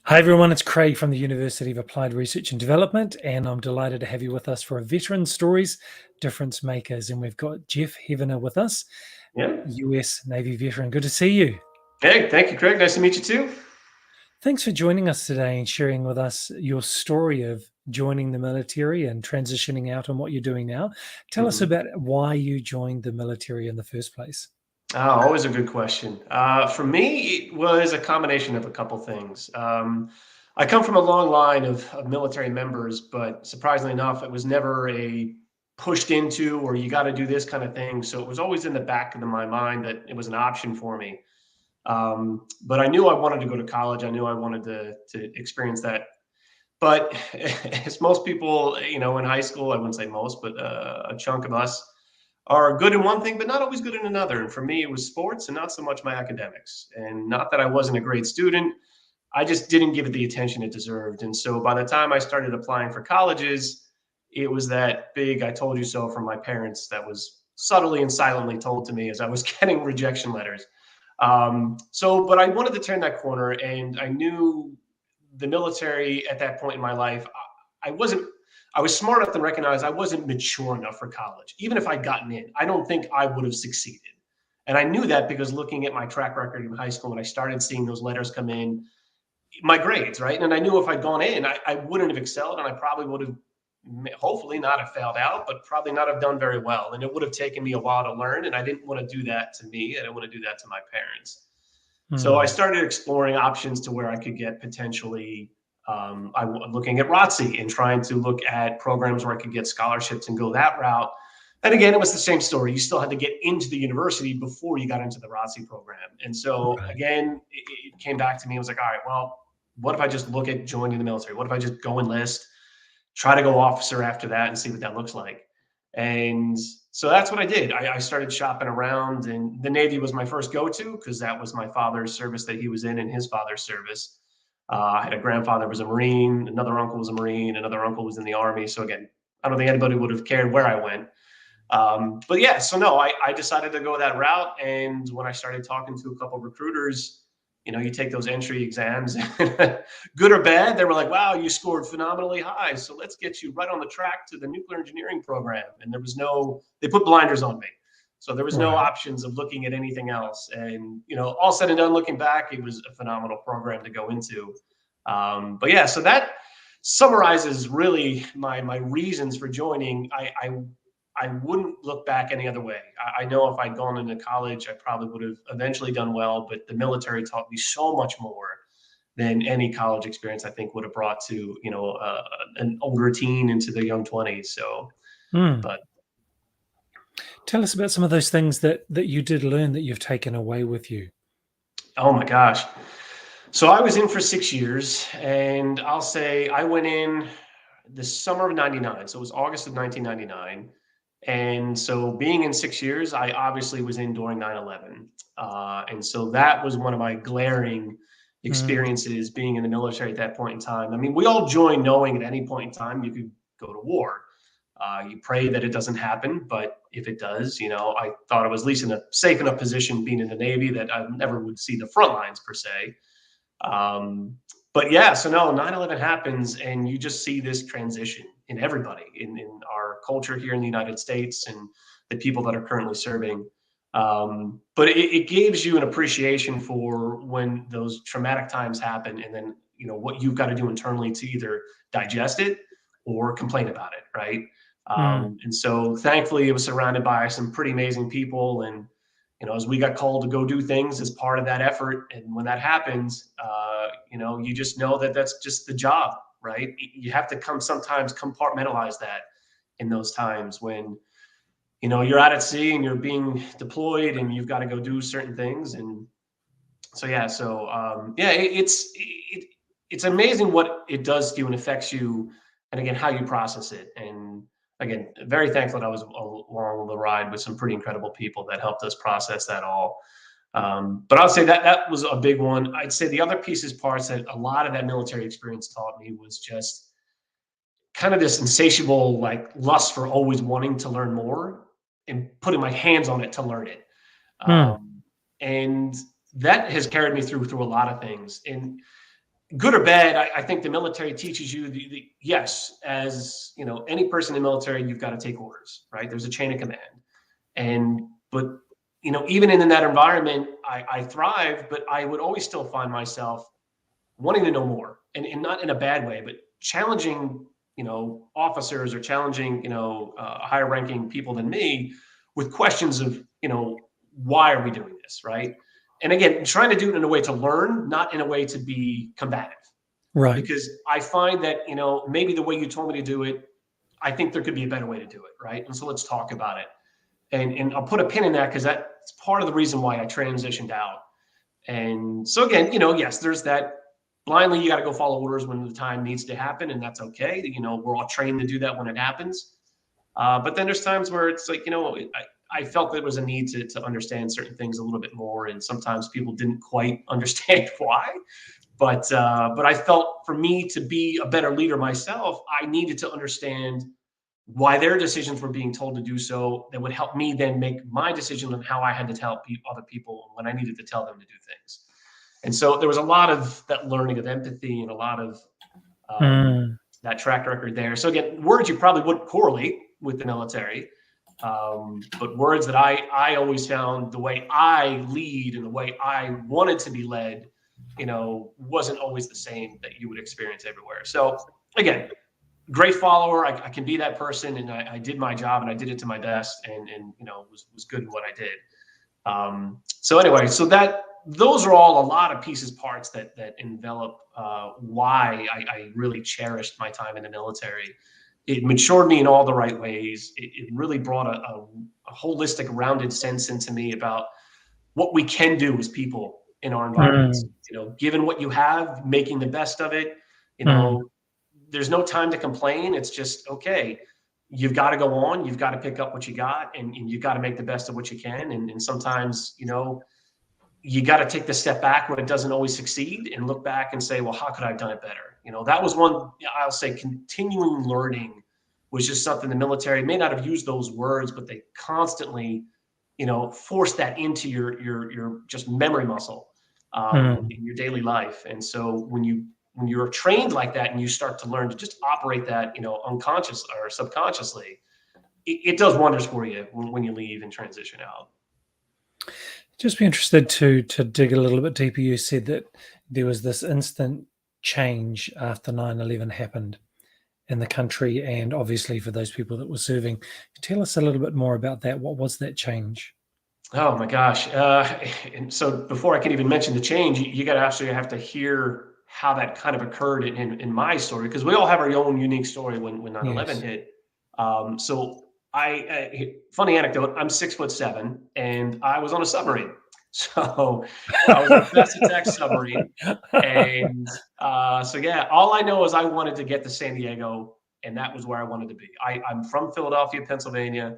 Hi everyone, it's Craig from the University of Applied Research and Development, and I'm delighted to have you with us for a Veteran Stories, Difference Makers. And we've got Jeff Heavener with us, Yeah. US Navy veteran. Good to see you. Hey, thank you, Craig. Nice to meet you too. Thanks for joining us today and sharing with us your story of joining the military and transitioning out and what you're doing now. Tell us Mhm. about why you joined the military in the first place. Oh, always a good question. For me, it was a combination of a couple things. I come from a long line of military members, but surprisingly enough, it was never a pushed into or you got to do this kind of thing. So it was always in the back of my mind that it was an option for me. But I knew I wanted to go to college. I knew I wanted to experience that. But as most people, in high school, I wouldn't say most, but a chunk of us are good in one thing, but not always good in another. And for me, it was sports and not so much my academics. And not that I wasn't a great student, I just didn't give it the attention it deserved. And so by the time I started applying for colleges, it was that big I told you so from my parents that was subtly and silently told to me as I was getting rejection letters. But I wanted to turn that corner, and I knew the military at that point in my life, I wasn't. I was smart enough to recognize I wasn't mature enough for college. Even if I'd gotten in, I don't think I would have succeeded. And I knew that because looking at my track record in high school, when I started seeing those letters come in, my grades, right? And I knew if I'd gone in, I wouldn't have excelled, and I probably would have, hopefully, not have failed out, but probably not have done very well. And it would have taken me a while to learn, and I didn't want to do that to me. I didn't want to do that to my parents. So I Hmm. started exploring options to where I could get potentially. Looking at ROTC and trying to look at programs where I could get scholarships and go that route. And again, it was the same story. You still had to get into the university before you got into the ROTC program. And so Right. again, it came back to me. I was like, all right, well, what if I just look at joining the military? What if I just go enlist, try to go officer after that and see what that looks like? And so that's what I did. I started shopping around, and the Navy was my first go-to because that was my father's service that he was in his father's service. I had a grandfather who was a Marine, another uncle was a Marine, another uncle was in the Army. So again, I don't think anybody would have cared where I went. But yeah, so no, I decided to go that route. And when I started talking to a couple of recruiters, you take those entry exams, good or bad, they were like, wow, you scored phenomenally high. So let's get you right on the track to the nuclear engineering program. And they put blinders on me. So there was no Right. options of looking at anything else. And, all said and done, looking back, it was a phenomenal program to go into. But yeah, so that summarizes really my reasons for joining. I wouldn't look back any other way. I know if I'd gone into college, I probably would have eventually done well, but the military taught me so much more than any college experience I think would have brought to, an older teen into the young 20s. So, Hmm. but Tell us about some of those things that you did learn that you've taken away with you. oh my gosh. So I was in for 6 years, and I'll say I went in the summer of 99. So it was August of 1999. And so being in 6 years, I obviously was in during 9/11. And so that was one of my glaring Hmm. experiences being in the military at that point in time. I mean, we all join knowing at any point in time you could go to war. You pray that it doesn't happen, but if it does, I thought I was at least in a safe enough position being in the Navy that I never would see the front lines per se. Um, but yeah, so no, 9/11 happens, and you just see this transition in everybody in our culture here in the United States and the people that are currently serving. But it gives you an appreciation for when those traumatic times happen, and then, what you've got to do internally to either digest it or complain about it, right? Hmm. And so thankfully, it was surrounded by some pretty amazing people, and as we got called to go do things as part of that effort. And when that happens, you just know that that's just the job, right? You have to sometimes compartmentalize that in those times when, you're out at sea and you're being deployed and you've got to go do certain things. And so, yeah, yeah, it's amazing what it does to you and affects you. And again, how you process it. And again, very thankful that I was along the ride with some pretty incredible people that helped us process that all. But I'll say that was a big one. I'd say the other pieces, parts that a lot of that military experience taught me was just kind of this insatiable like lust for always wanting to learn more and putting my hands on it to learn it. Hmm. Um, and that has carried me through a lot of things. And good or bad, I think the military teaches you yes, as you know, any person in the military, you've got to take orders, right? There's a chain of command. But you know, even in that environment, I thrive, but I would always still find myself wanting to know more, and not in a bad way, but challenging, you know, officers or challenging, you know, higher ranking people than me with questions of, you know, why are we doing this, right? And again, trying to do it in a way to learn, not in a way to be combative, Right. because I find that, you know, maybe the way you told me to do it, I think there could be a better way to do it, right? And so let's talk about it. And I'll put a pin in that because that's part of the reason why I transitioned out. And so again, you know, yes, there's that blindly, you got to go follow orders when the time needs to happen, and that's okay. You know, we're all trained to do that when it happens. But then there's times where it's like, you know, I felt there was a need to understand certain things a little bit more, and sometimes people didn't quite understand why. But I felt for me to be a better leader myself, I needed to understand why their decisions were being told to do so that would help me then make my decision on how I had to help other people when I needed to tell them to do things. And so there was a lot of that learning of empathy and a lot of Mm. that track record there. So again, words you probably wouldn't correlate with the military, but words that I always found the way I lead and the way I wanted to be led, you know, wasn't always the same that you would experience everywhere. So again, great follower. I can be that person, and I did my job and I did it to my best, and you know, was good in what I did. So anyway, so that those are all a lot of pieces, parts that envelop why I really cherished my time in the military. It matured me in all the right ways. It really brought a holistic, rounded sense into me about what we can do as people in our environments. Mm. You know, given what you have, making the best of it. You Mm. know, there's no time to complain. It's just, okay, you've got to go on. You've got to pick up what you got, and you've got to make the best of what you can. And sometimes, you know, you got to take the step back when it doesn't always succeed and look back and say, well, how could I have done it better? You know, that was one, I'll say, continuing learning was just something the military may not have used those words, but they constantly, you know, force that into your just memory muscle Mm. in your daily life. And so when you're trained like that and you start to learn to just operate that, you know, unconscious or subconsciously, it does wonders for you when you leave and transition out. Just be interested to dig a little bit deeper. You said that there was this instant change after 9/11 happened in the country, and obviously for those people that were serving. Tell us a little bit more about that. What was that change? Oh my gosh. And so before I can even mention the change, you got to actually have to hear how that kind of occurred in my story, because we all have our own unique story when 9/11 Yes. hit. So funny anecdote, I'm 6'7" and I was on a submarine. So I was on a fast attack submarine. And so, yeah, all I know is I wanted to get to San Diego, and that was where I wanted to be. I'm from Philadelphia, Pennsylvania,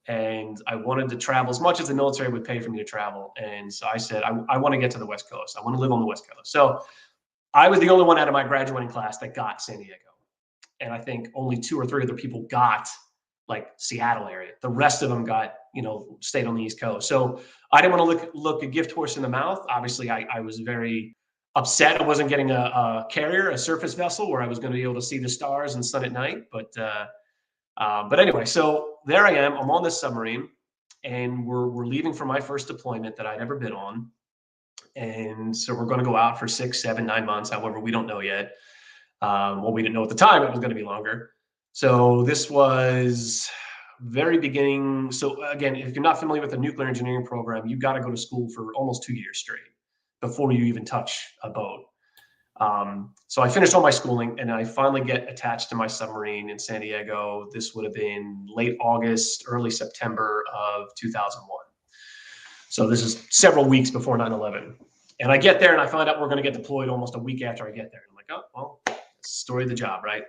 and I wanted to travel as much as the military would pay for me to travel. And so I said, I want to get to the West Coast. I want to live on the West Coast. So I was the only one out of my graduating class that got San Diego. And I think only 2 or 3 other people got like Seattle area. The rest of them got, you know, stayed on the East Coast. So I didn't want to look a gift horse in the mouth. Obviously, I was very upset I wasn't getting a carrier, a surface vessel where I was going to be able to see the stars and sun at night. But anyway, so there I am. I'm on this submarine, and we're leaving for my first deployment that I'd ever been on. And so we're going to go out for 6, 7, 9 months. However, we don't know yet. Well, we didn't know at the time it was going to be longer. So this was very beginning. So again, if you're not familiar with the nuclear engineering program, you've got to go to school for almost 2 years straight before you even touch a boat. So I finished all my schooling, and I finally get attached to my submarine in San Diego. This would have been late August, early September of 2001. So this is several weeks before 9/11. And I get there and I find out we're going to get deployed almost a week after I get there. I'm like, oh, well, that's the story of the job, right?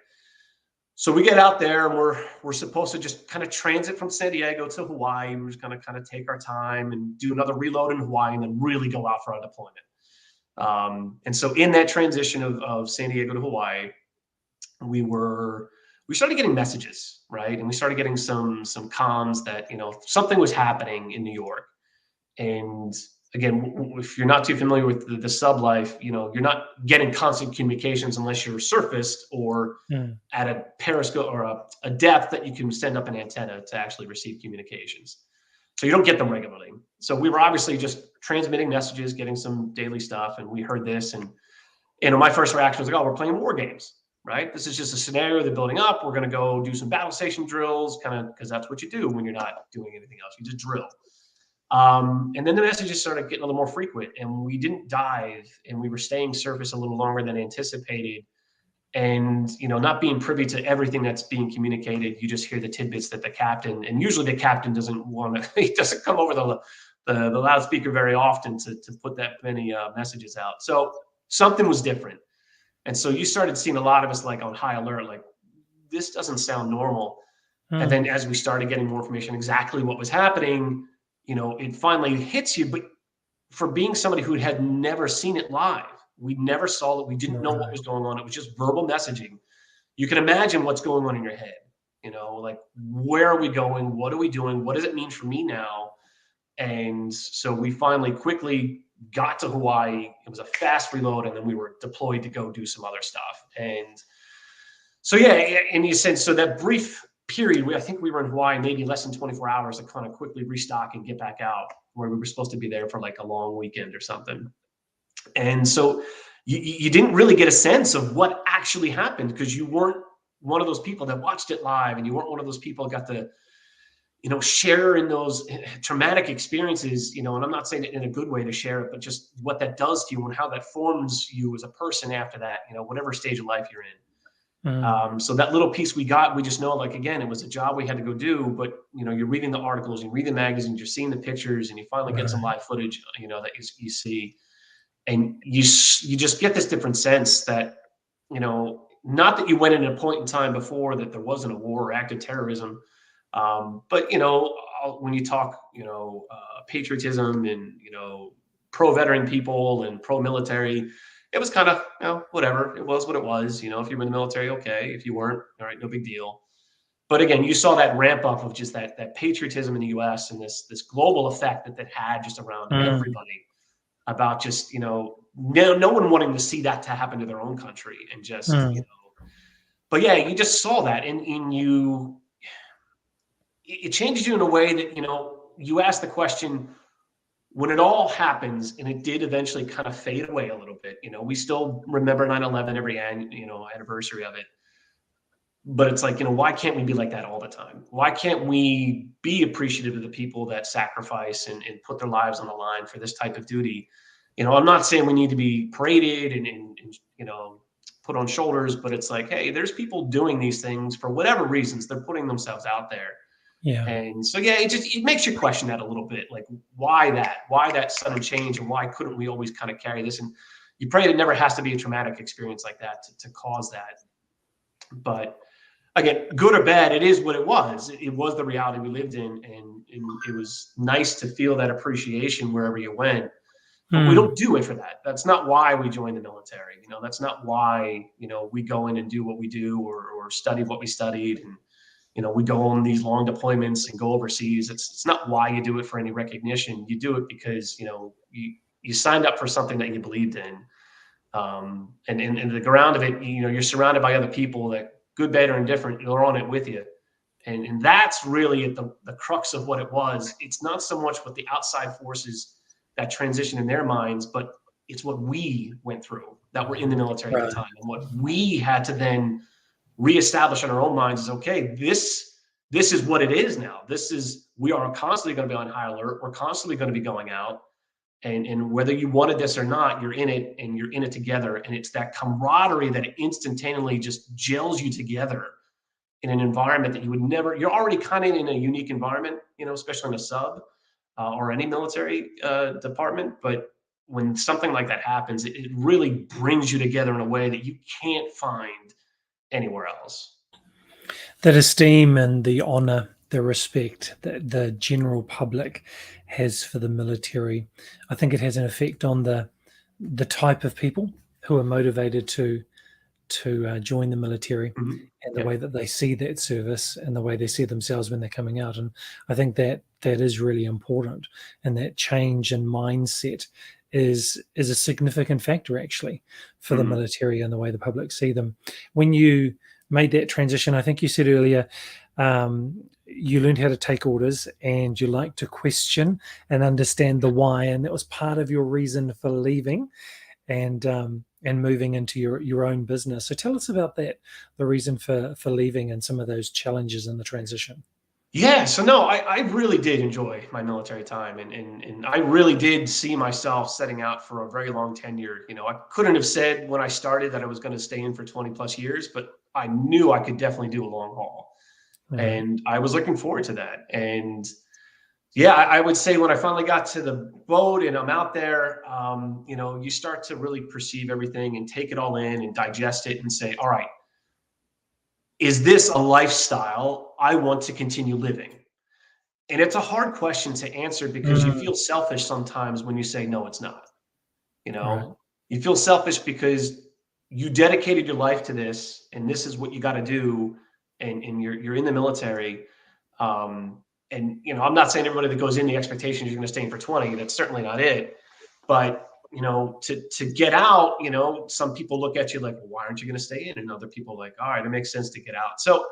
So we get out there, and we're supposed to just kind of transit from San Diego to Hawaii. We're just going to kind of take our time and do another reload in Hawaii and then really go out for our deployment. And so in that transition of San Diego to Hawaii, we started getting messages, right? And we started getting some comms that, you know, something was happening in New York. And again, if you're not too familiar with the sub life, you're not getting constant communications unless you're surfaced or Mm. at a periscope or a depth that you can send up an antenna to actually receive communications. So you don't get them regularly. So we were obviously just transmitting messages, getting some daily stuff, and we heard this, and my first reaction was like, "Oh, we're playing war games, right? This is just a scenario they're building up. We're going to go do some battle station drills, kind of, because that's what you do when you're not doing anything else. You just drill." And then the messages started getting a little more frequent, and we didn't dive, and we were staying surface a little longer than anticipated. And not being privy to everything that's being communicated, you just hear the tidbits that the captain, and usually the captain doesn't want to, he doesn't come over the loudspeaker very often to put that many messages out. So something was different, and so you started seeing a lot of us like on high alert, like this doesn't sound normal. And then as we started getting more information exactly what was happening, it finally hits you. But for being somebody who had never seen it live, we never saw it. We didn't know what was going on. It was just verbal messaging. You can imagine what's going on in your head, like, where are we going? What are we doing? What does it mean for me now? And so we finally quickly got to Hawaii. It was a fast reload, and then we were deployed to go do some other stuff. And so, yeah, in a sense, so that brief period, I think we were in Hawaii maybe less than 24 hours to kind of quickly restock and get back out, where we were supposed to be there for like a long weekend or something. And so you didn't really get a sense of what actually happened, because you weren't one of those people that watched it live, and you weren't one of those people that got to share in those traumatic experiences, and I'm not saying it in a good way to share it, but just what that does to you and how that forms you as a person after that, whatever stage of life you're in. So that little piece we got, we just know, like, again, it was a job we had to go do, but you're reading the articles, you read the magazines, you're seeing the pictures, and you finally get some live footage, that you see, and you just get this different sense that, not that you went in a point in time before that there wasn't a war or active terrorism. But when you talk, patriotism and pro-veteran people and pro-military, it was kind of whatever. It was what it was. If you were in the military, okay. If you weren't, all right, no big deal. But again, you saw that ramp up of just that patriotism in the U.S. and this global effect that had just around everybody, about just no one wanting to see that to happen to their own country, and just But yeah, you just saw that, and you. It changes you in a way that, you ask the question, when it all happens, and it did eventually kind of fade away a little bit, we still remember 9/11 every anniversary of it. But it's like, why can't we be like that all the time? Why can't we be appreciative of the people that sacrifice and put their lives on the line for this type of duty? I'm not saying we need to be paraded and put on shoulders, but it's like, hey, there's people doing these things for whatever reasons. They're putting themselves out there. Yeah. And so, yeah, it makes you question that a little bit, like, why that sudden change, and why couldn't we always kind of carry this? And you pray it never has to be a traumatic experience like that to cause that. But again, good or bad, it is what it was. It was the reality we lived in, and it was nice to feel that appreciation wherever you went. But we don't do it for that. That's not why we joined the military. That's not why, we go in and do what we do, or study what we studied, and we go on these long deployments and go overseas. It's not why you do it for any recognition. You do it because, you signed up for something that you believed in. And the ground of it, you're surrounded by other people that, good, bad, or indifferent, they're on it with you. And that's really at the crux of what it was. It's not so much what the outside forces that transition in their minds, but it's what we went through that were in the military at the time, and what we had to then reestablish in our own minds is, okay, this is what it is now. We are constantly going to be on high alert. We're constantly going to be going out, and whether you wanted this or not, you're in it, and you're in it together. And it's that camaraderie that instantaneously just gels you together in an environment that you would never. You're already kind of in a unique environment, especially in a sub or any military department. But when something like that happens, it really brings you together in a way that you can't find anywhere else. That esteem and the honor, the respect that the general public has for the military, I think it has an effect on the type of people who are motivated to join the military, and the way that they see that service, and the way they see themselves when they're coming out. And I think that that is really important, and that change in mindset is a significant factor actually for the Mhm. military and the way the public see them. When you made that transition, I think you said earlier, you learned how to take orders and you like to question and understand the why, and that was part of your reason for leaving and moving into your own business. So tell us about that, the reason for leaving and some of those challenges in the transition. Yeah, so no, I really did enjoy my military time, and I really did see myself setting out for a very long tenure. You know, I couldn't have said when I started that I was going to stay in for 20 plus years, but I knew I could definitely do a long haul. Right. And I was looking forward to that. And yeah, I would say when I finally got to the boat and I'm out there, you know, you start to really perceive everything and take it all in and digest it and say, all right, is this a lifestyle I want to continue living? And it's a hard question to answer because you Mm, feel selfish sometimes when you say, no, it's not. You right. know, you feel selfish because you dedicated your life to this and this is what you got to do. And you're in the military. And, you know, I'm not saying everybody that goes in the expectation is you're going to stay in for 20. That's certainly not it. But, you know, to get out, you know, some people look at you like, well, why aren't you going to stay in? And other people like, all right, it makes sense to get out. So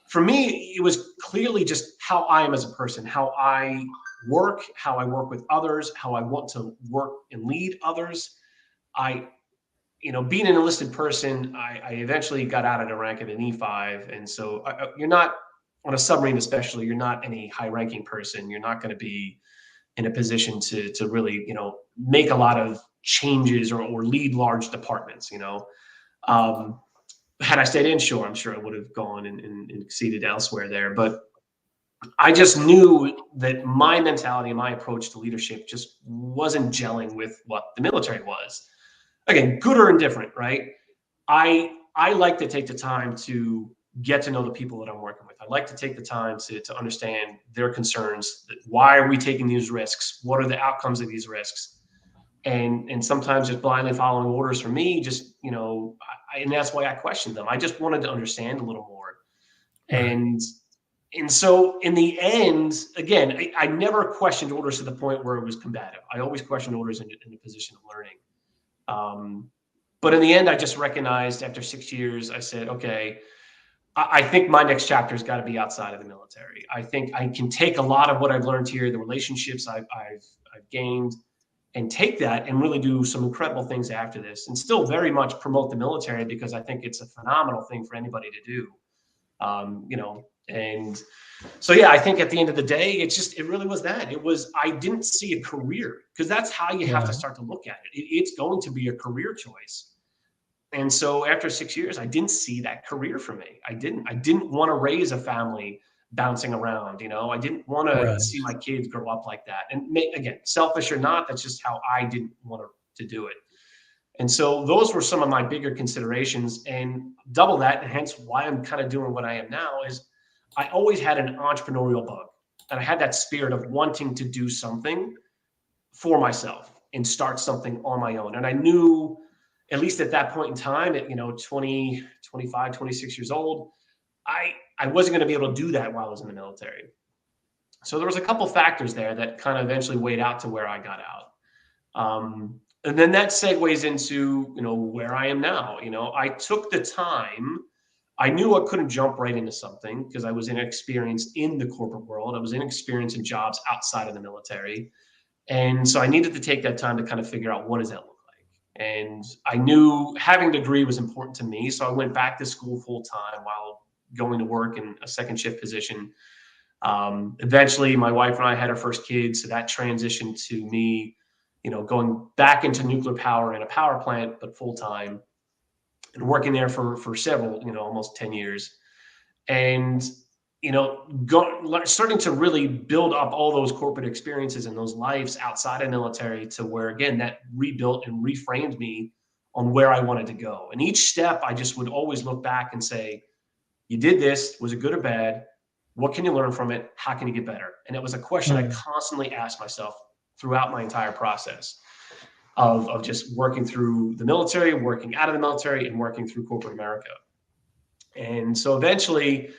for me, it was clearly just how I am as a person, how I work with others, how I want to work and lead others. I, you know, being an enlisted person, I eventually got out of the rank of an E5. And so you're not on a submarine, especially, you're not any high ranking person. You're not going to be in a position to really, you know, make a lot of changes or lead large departments, you know. Um, had I stayed in, sure, I'm sure I would have gone and exceeded elsewhere there. But I just knew that my mentality and my approach to leadership just wasn't gelling with what the military was. Again, good or indifferent, right? I like to take the time to get to know the people that I'm working with. I like to take the time to understand their concerns. Why are we taking these risks? What are the outcomes of these risks? And sometimes just blindly following orders from me, just, you know, and that's why I questioned them. I just wanted to understand a little more. Right. And so in the end, again, I never questioned orders to the point where it was combative. I always questioned orders in a position of learning. Um, but in the end, I just recognized after 6 years, I said, okay, I think my next chapter has got to be outside of the military. I think I can take a lot of what I've learned here, the relationships I've gained, and take that and really do some incredible things after this, and still very much promote the military because I think it's a phenomenal thing for anybody to do. You know, and so yeah, I think at the end of the day, it really was that. It was I didn't see a career because that's how you have to Right. start to look at it. It's going to be a career choice. And so after 6 years, I didn't see that career for me. I didn't want to raise a family bouncing around. You know, I didn't want to Right. see my kids grow up like that. And again, selfish or not, that's just how I didn't want to do it. And so those were some of my bigger considerations. And double that, and hence why I'm kind of doing what I am now, is I always had an entrepreneurial bug. And I had that spirit of wanting to do something for myself and start something on my own. And I knew, at least at that point in time, at, you know, 20, 25, 26 years old, I wasn't going to be able to do that while I was in the military. So there was a couple factors there that kind of eventually weighed out to where I got out. And then that segues into, you know, where I am now. You know, I took the time. I knew I couldn't jump right into something because I was inexperienced in the corporate world. I was inexperienced in jobs outside of the military. And so I needed to take that time to kind of figure out what does that look like. And I knew having a degree was important to me. So I went back to school full time while going to work in a second shift position. Eventually, my wife and I had our first kid, so that transitioned to me, you know, going back into nuclear power in a power plant, but full time, and working there for several, you know, almost 10 years, and you know, starting to really build up all those corporate experiences and those lives outside of military to where again that rebuilt and reframed me on where I wanted to go. And each step, I just would always look back and say, you did this. Was it good or bad? What can you learn from it? How can you get better? And it was a question I Mm, constantly asked myself throughout my entire process of just working through the military, working out of the military, and working through corporate America. And so eventually,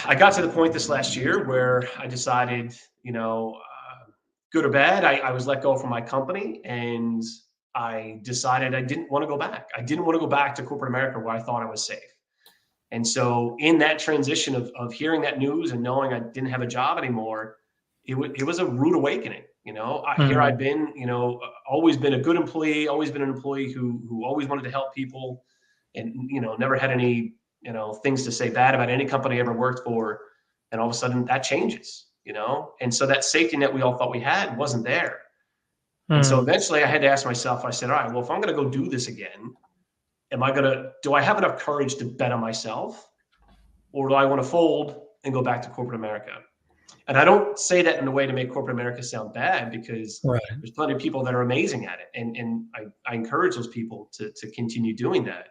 I got to the point this last year where I decided, good or bad, I was let go from my company, and I decided I didn't want to go back. I didn't want to go back to corporate America where I thought I was safe. And so in that transition of hearing that news and knowing I didn't have a job anymore, it was a rude awakening. Here I'd Mm. been, always been a good employee, always been an employee who always wanted to help people, and never had any things to say bad about any company I ever worked for. And all of a sudden that changes, and so that safety net we all thought we had wasn't there. And so Mm. eventually I had to ask myself, I said, all right, well, if I'm going to go do this again, do I have enough courage to bet on myself, or do I want to fold and go back to corporate America? And I don't say that in a way to make corporate America sound bad, because Right. there's plenty of people that are amazing at it. And I encourage those people to continue doing that.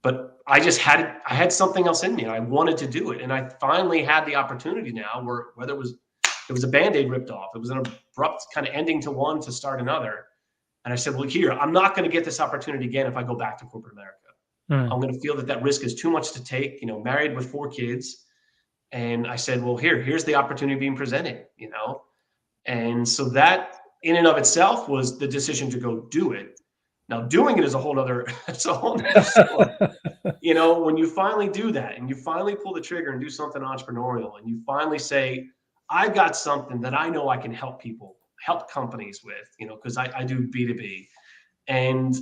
But I had something else in me. And I wanted to do it. And I finally had the opportunity now, where whether it was a Band-Aid ripped off, it was an abrupt kind of ending to one to start another. And I said, well, here, I'm not going to get this opportunity again if I go back to corporate America. I'm Mm. going to feel that risk is too much to take, married with 4 kids. And I said, well, here's the opportunity being presented. And so that in and of itself was the decision to go do it. Now doing it is a whole other, it's a whole other story. When you finally do that and you finally pull the trigger and do something entrepreneurial, and you finally say, I've got something that I know I can help people, help companies with, because I do B2B. And,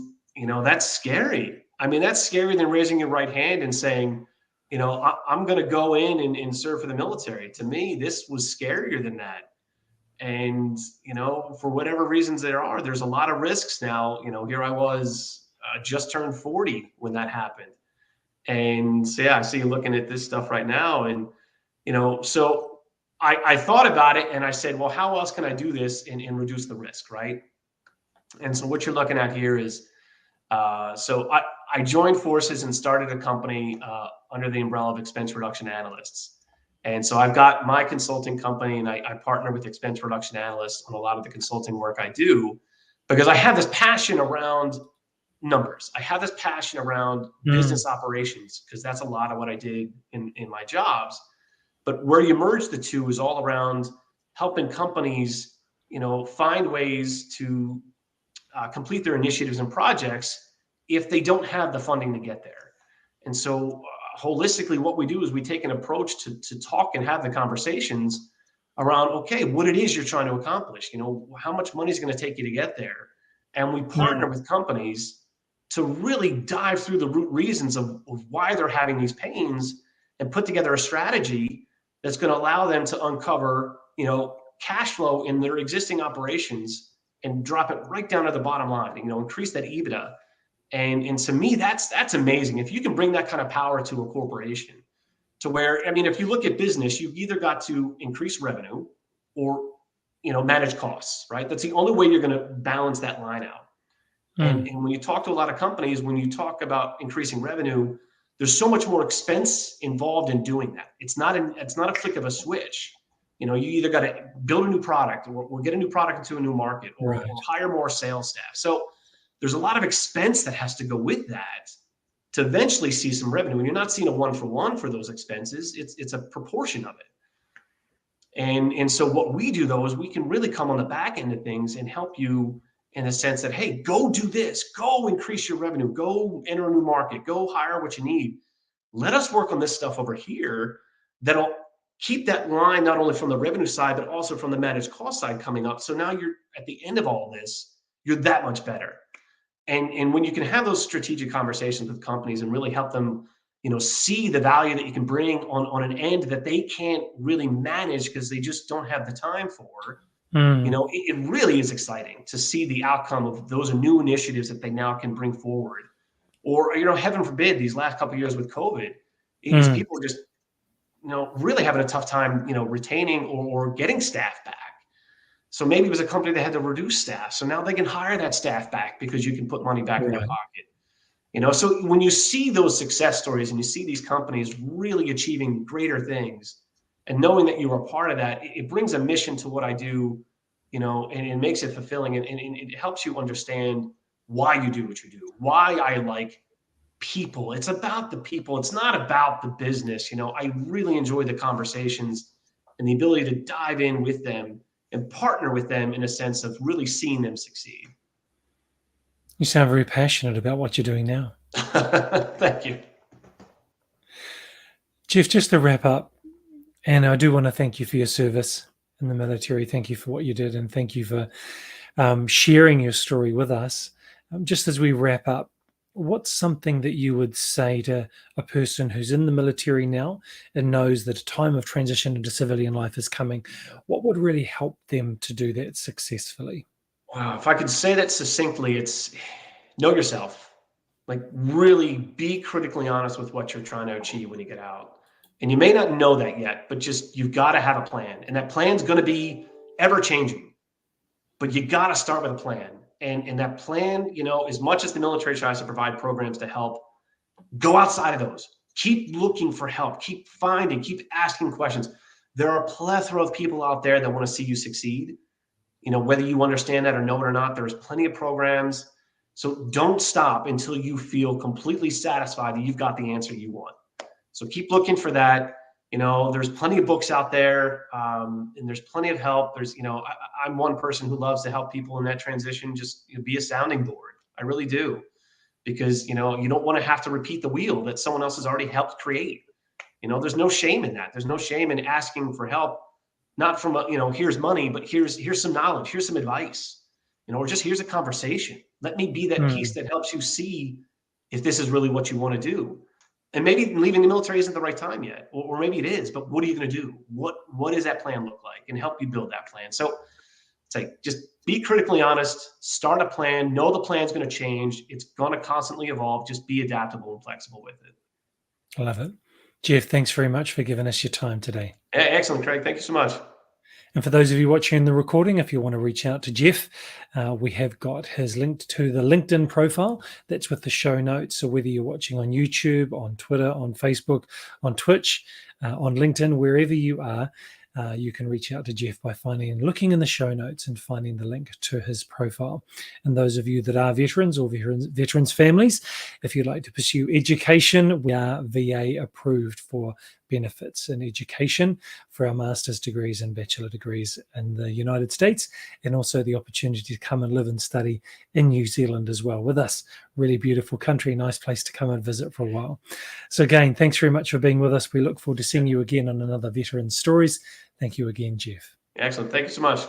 that's scary. I mean, that's scarier than raising your right hand and saying, I'm going to go in and serve for the military. To me, this was scarier than that. And, for whatever reasons there's a lot of risks now. Here I was, just turned 40 when that happened. And so, yeah, I see you looking at this stuff right now. And, so I thought about it and I said, well, how else can I do this and reduce the risk, right? And so what you're looking at here is, so I joined forces and started a company under the umbrella of expense reduction analysts. And so I've got my consulting company, and I partner with expense reduction analysts on a lot of the consulting work I do, because I have this passion around numbers. I have this passion around Mm. business operations, because that's a lot of what I did in my jobs. But where you merge the two is all around helping companies, find ways to complete their initiatives and projects if they don't have the funding to get there. And so, holistically, what we do is we take an approach to talk and have the conversations around, okay, what it is you're trying to accomplish. How much money is going to take you to get there? And we partner Mm. with companies to really dive through the root reasons of why they're having these pains, and put together a strategy that's going to allow them to uncover, cash flow in their existing operations, and drop it right down to the bottom line, increase that EBITDA. And to me, that's amazing. If you can bring that kind of power to a corporation, to where, I mean, if you look at business, you've either got to increase revenue or, manage costs, right? That's the only way you're going to balance that line out. And, Mm. and when you talk to a lot of companies, when you talk about increasing revenue, there's so much more expense involved in doing that. It's not a flick of a switch. You either got to build a new product, or get a new product into a new market, or Right. hire more sales staff. So there's a lot of expense that has to go with that to eventually see some revenue. And you're not seeing a one for one for those expenses. It's a proportion of it. And so what we do though is we can really come on the back end of things and help you, in the sense that, hey, go do this, go increase your revenue, go enter a new market, go hire what you need. Let us work on this stuff over here that'll keep that line not only from the revenue side, but also from the managed cost side coming up. So now you're at the end of all this, you're that much better. And when you can have those strategic conversations with companies and really help them, see the value that you can bring on an end that they can't really manage because they just don't have the time for, Mm. it really is exciting to see the outcome of those new initiatives that they now can bring forward. Or, heaven forbid, these last couple of years with COVID, is Mm. people just, really having a tough time, retaining or getting staff back. So maybe it was a company that had to reduce staff. So now they can hire that staff back because you can put money back in their Right. pocket. So when you see those success stories and you see these companies really achieving greater things, and knowing that you are part of that, it brings a mission to what I do, and it makes it fulfilling, and it helps you understand why you do what you do, why I like people. It's about the people. It's not about the business. I really enjoy the conversations and the ability to dive in with them and partner with them in a sense of really seeing them succeed. You sound very passionate about what you're doing now. Thank you. Jeff, just to wrap up, and I do want to thank you for your service in the military. Thank you for what you did, and thank you for sharing your story with us. Just as we wrap up, what's something that you would say to a person who's in the military now and knows that a time of transition into civilian life is coming? What would really help them to do that successfully? Wow. If I could say that succinctly, it's know yourself. Like, really be critically honest with what you're trying to achieve when you get out. And you may not know that yet, but just you've got to have a plan. And that plan's going to be ever changing. But you got to start with a plan. And that plan, as much as the military tries to provide programs to help, go outside of those. Keep looking for help. Keep finding, keep asking questions. There are a plethora of people out there that want to see you succeed. Whether you understand that or know it or not, there's plenty of programs. So don't stop until you feel completely satisfied that you've got the answer you want. So keep looking for that. There's plenty of books out there, and there's plenty of help. I'm one person who loves to help people in that transition. Just be a sounding board. I really do, because you don't want to have to repeat the wheel that someone else has already helped create. There's no shame in that. There's no shame in asking for help, not from here's money, but here's some knowledge, here's some advice, or just here's a conversation. Let me be that piece that helps you see if this is really what you want to do. And maybe leaving the military isn't the right time yet, or maybe it is, but what are you going to do? What does that plan look like? And help you build that plan. So it's like, just be critically honest, start a plan, know the plan's going to change. It's going to constantly evolve. Just be adaptable and flexible with it. I love it. Jeff, thanks very much for giving us your time today. Excellent, Craig. Thank you so much. And for those of you watching the recording, if you want to reach out to Jeff, we have got his link to the LinkedIn profile. That's with the show notes. So whether you're watching on YouTube, on Twitter, on Facebook, on Twitch, on LinkedIn, wherever you are, you can reach out to Jeff by looking in the show notes and finding the link to his profile. And those of you that are veterans or veterans families, if you'd like to pursue education, we are VA approved for benefits in education for our master's degrees and bachelor degrees in the United States, and also the opportunity to come and live and study in New Zealand as well with us. Really beautiful country, nice place to come and visit for a while. So again, thanks very much for being with us. We look forward to seeing you again on another Veteran Stories. Thank you again, Jeff. Excellent. Thank you so much.